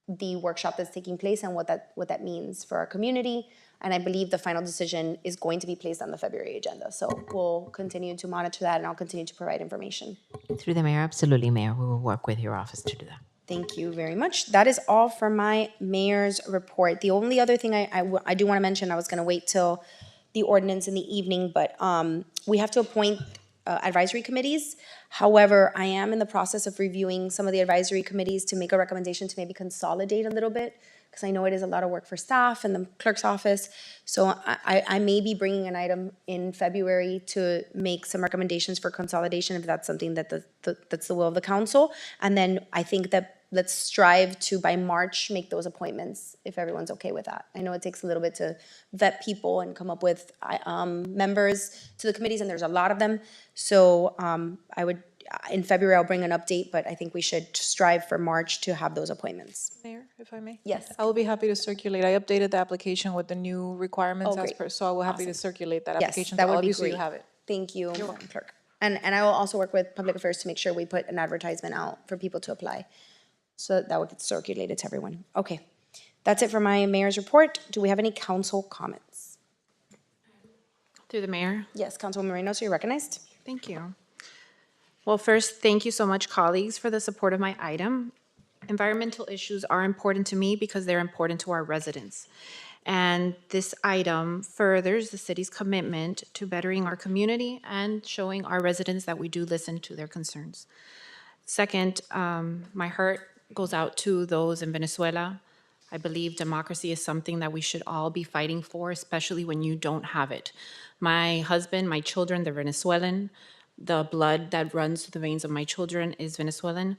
the workshop that's taking place and what that means for our community. And I believe the final decision is going to be placed on the February agenda. So we'll continue to monitor that, and I'll continue to provide information. Through the mayor, absolutely, Mayor. We will work with your office to do that. Thank you very much. That is all for my mayor's report. The only other thing I do want to mention, I was going to wait till the ordinance in the evening, but we have to appoint advisory committees. However, I am in the process of reviewing some of the advisory committees to make a recommendation to maybe consolidate a little bit, because I know it is a lot of work for staff and the clerk's office. So I may be bringing an item in February to make some recommendations for consolidation, if that's something that that's the will of the council. And then I think that let's strive to, by March, make those appointments, if everyone's okay with that. I know it takes a little bit to vet people and come up with members to the committees, and there's a lot of them. So I would, in February, I'll bring an update, but I think we should strive for March to have those appointments. Mayor, if I may? Yes. I will be happy to circulate. I updated the application with the new requirements Oh, as great. per, so I will happy to Awesome. circulate that Yes, application that to all would of be you so you great. have it. Thank you, Madam Clerk. And I will also work with Public Affairs to make sure we put an advertisement out for people to apply, so that would get circulated to everyone. Okay, that's it for my mayor's report. Do we have any council comments? Through the mayor. Yes, Councilwoman Moreno, so you're recognized. Thank you. Well, first, thank you so much, colleagues, for the support of my item. Environmental issues are important to me because they're important to our residents. And this item furthers the city's commitment to bettering our community and showing our residents that we do listen to their concerns. Second, my heart goes out to those in Venezuela. I believe democracy is something that we should all be fighting for, especially when you don't have it. My husband, my children, they're Venezuelan. The blood that runs through the veins of my children is Venezuelan.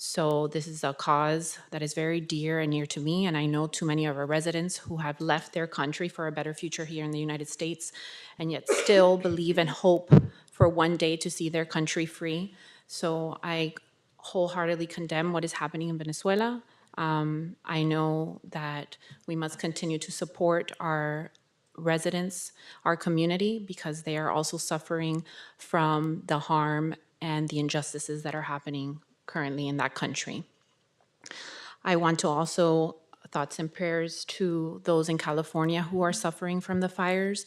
So this is a cause that is very dear and near to me, and I know too many of our residents who have left their country for a better future here in the United States, and yet still believe and hope for one day to see their country free. So I wholeheartedly condemn what is happening in Venezuela. I know that we must continue to support our residents, our community, because they are also suffering from the harm and the injustices that are happening currently in that country. I want to also thoughts and prayers to those in California who are suffering from the fires.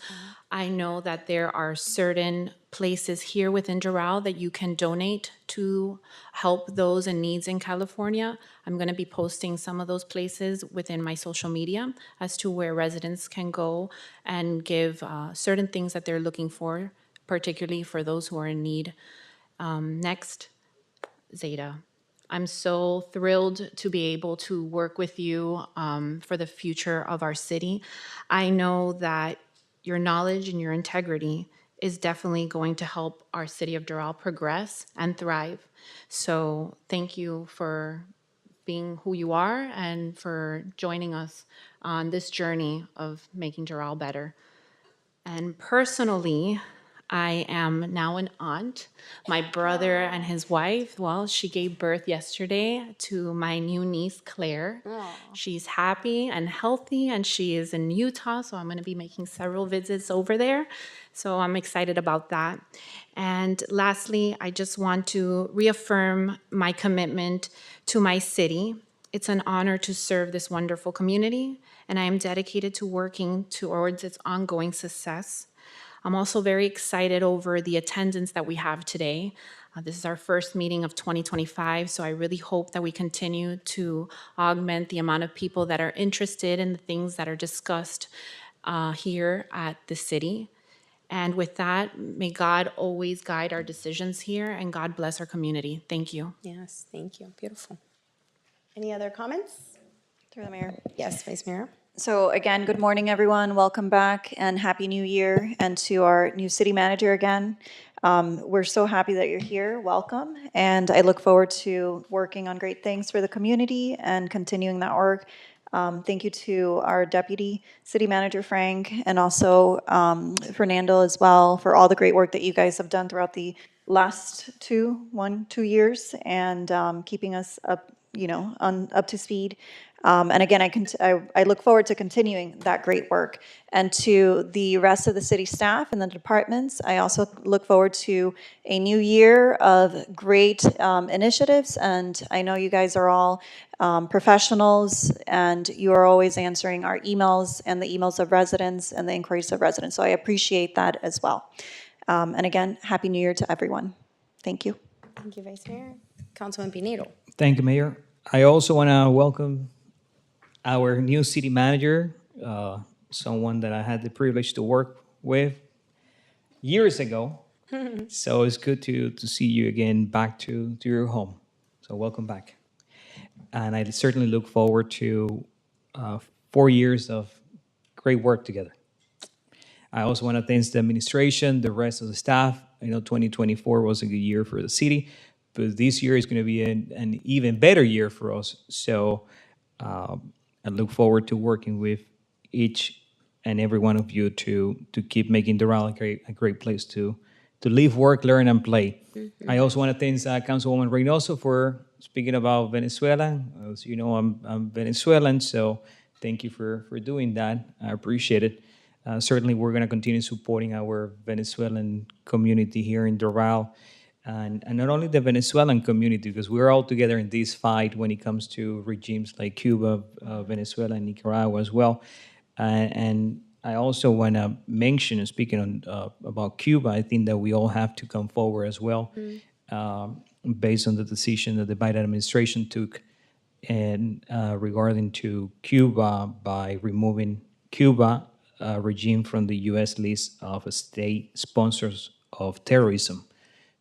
I know that there are certain places here within Doral that you can donate to help those in needs in California. I'm going to be posting some of those places within my social media as to where residents can go and give certain things that they're looking for, particularly for those who are in need. Next, Zeta. I'm so thrilled to be able to work with you for the future of our city. I know that your knowledge and your integrity is definitely going to help our city of Doral progress and thrive. So thank you for being who you are and for joining us on this journey of making Doral better. And personally, I am now an aunt. My brother and his wife, well, she gave birth yesterday to my new niece, Claire. She's happy and healthy, and she is in Utah, so I'm going to be making several visits over there. So I'm excited about that. And lastly, I just want to reaffirm my commitment to my city. It's an honor to serve this wonderful community, and I am dedicated to working towards its ongoing success. I'm also very excited over the attendance that we have today. This is our first meeting of 2025, so I really hope that we continue to augment the amount of people that are interested in the things that are discussed here at the city. And with that, may God always guide our decisions here, and God bless our community. Thank you. Yes, thank you. Beautiful. Any other comments? Through the mayor. Yes, Vice Mayor. So again, good morning, everyone. Welcome back and Happy New Year, and to our new city manager again. We're so happy that you're here. Welcome. And I look forward to working on great things for the community and continuing that work. Thank you to our deputy city manager, Frank, and also Fernando as well, for all the great work that you guys have done throughout the last 2 years, and keeping us up, up to speed. And again, I look forward to continuing that great work. And to the rest of the city staff and the departments, I also look forward to a new year of great initiatives. And I know you guys are all professionals, and you are always answering our emails and the emails of residents and the inquiries of residents. So I appreciate that as well. And again, Happy New Year to everyone. Thank you. Thank you, Vice Mayor. Councilman Pinedo. Thank you, Mayor. I also want to welcome our new city manager, someone that I had the privilege to work with years ago. So it's good to see you again back to your home. So welcome back. And I certainly look forward to 4 years of great work together. I also want to thank the administration, the rest of the staff. I know 2024 was a good year for the city, but this year is going to be an even better year for us. So I look forward to working with each and every one of you to keep making Doral a great place to live, work, learn, and play. I also want to thank Councilwoman Reynoso for speaking about Venezuela. As you know, I'm Venezuelan, so thank you for doing that. I appreciate it. Certainly, we're going to continue supporting our Venezuelan community here in Doral. And not only the Venezuelan community, because we're all together in this fight when it comes to regimes like Cuba, Venezuela, and Nicaragua as well. And I also want to mention, speaking on about Cuba, I think that we all have to come forward as well, based on the decision that the Biden administration took and regarding to Cuba by removing Cuba regime from the U.S. list of state sponsors of terrorism.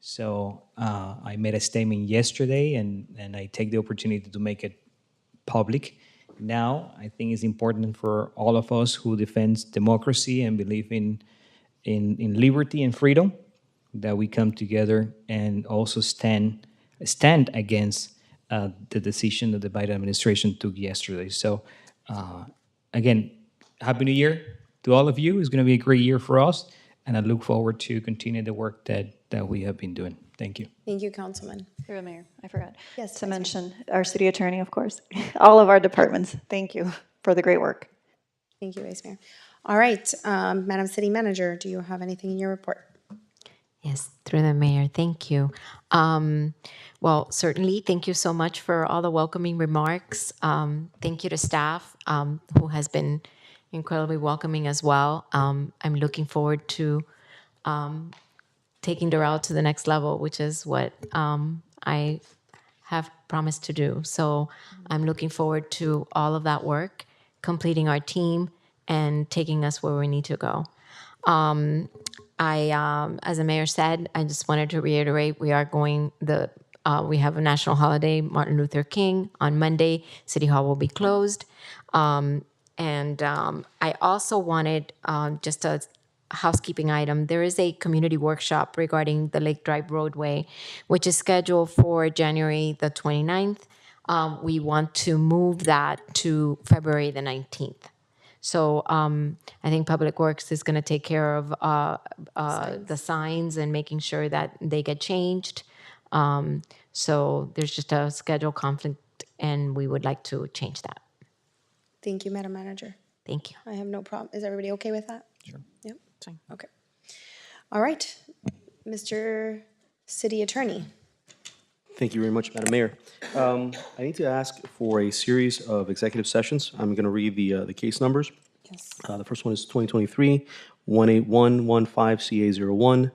So I made a statement yesterday, and I take the opportunity to make it public. Now, I think it's important for all of us who defends democracy and believe in liberty and freedom that we come together and also stand against the decision that the Biden administration took yesterday. So, again, Happy New Year to all of you. It's going to be a great year for us, and I look forward to continue the work that we have been doing. Thank you. Thank you, Councilman. Through the mayor, I forgot. Yes, To Vice Mayor. mention our city attorney, of course, all of our departments. Thank you for the great work. Thank you, Vice Mayor. All right, Madam City Manager, do you have anything in your report? Yes, through the mayor, thank you. Well, certainly, thank you so much for all the welcoming remarks. Thank you to staff who has been incredibly welcoming as well. I'm looking forward to taking Doral to the next level, which is what I have promised to do. So I'm looking forward to all of that work, completing our team, and taking us where we need to go. As the mayor said, I just wanted to reiterate, we have a national holiday, Martin Luther King. On Monday, City Hall will be closed. I also wanted, just a housekeeping item, there is a community workshop regarding the Lake Drive roadway, which is scheduled for January the 29th. We want to move that to February the 19th. So I think Public Works is going to take care of the signs and making sure that they get changed. So there's just a schedule conflict, and we would like to change that. Thank you, Madam Manager. Thank you. I have no problem. Is everybody okay with that? Sure. Yep. Okay. All right, Mr. City Attorney. Thank you very much, Madam Mayor. I need to ask for a series of executive sessions. I'm going to read the case numbers. Yes. The first one is 2023-18115CA01,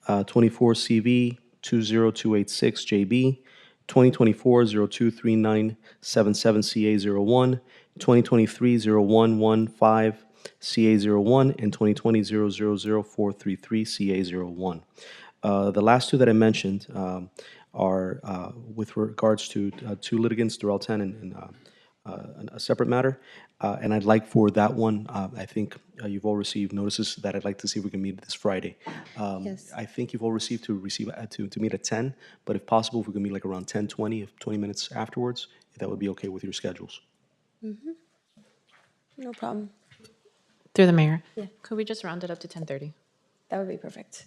24CV20286JB, 2024-023977CA01, 2023-0115CA01, and 2020-000433CA01. The last two that I mentioned are with regards to two litigants, Doral 10 and a separate matter. And I'd like for that one, I think you've all received notices that I'd like to see if we can meet this Friday. Yes. I think you've all received to meet at 10, but if possible, if we can meet like around 10:20, if 20 minutes afterwards, if that would be okay with your schedules. No problem. Through the mayor. Yeah. Could we just round it up to 10:30? That would be perfect.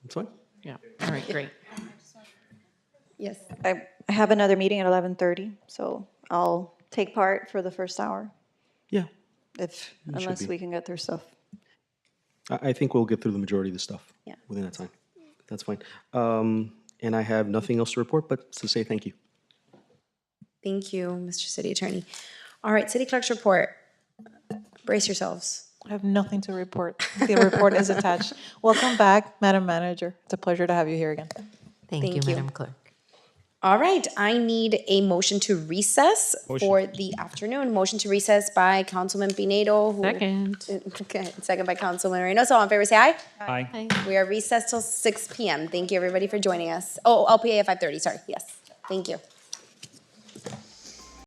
That's fine. Yeah. All right, great. Yes. I have another meeting at 11:30, so I'll take part for the first hour, Yeah. unless be. we can get through stuff. I think we'll get through the majority of the stuff Yeah. within that time. That's fine. And I have nothing else to report, but to say thank you. Thank you, Mr. City Attorney. All right, City Clerk's report. Brace yourselves. I have nothing to report. The report is attached. Welcome back, Madam Manager. It's a pleasure to have you here again. Thank you, Thank you. Madam Clerk. All right, I need a motion to recess for the afternoon. Motion to recess by Councilman Pinedo. Second. Okay, second by Councilman Reynoso. All in favor, say aye. Aye. We are recessed till 6 p.m. Thank you, everybody, for joining us. Oh, LPA at 5:30, sorry. Yes, thank you.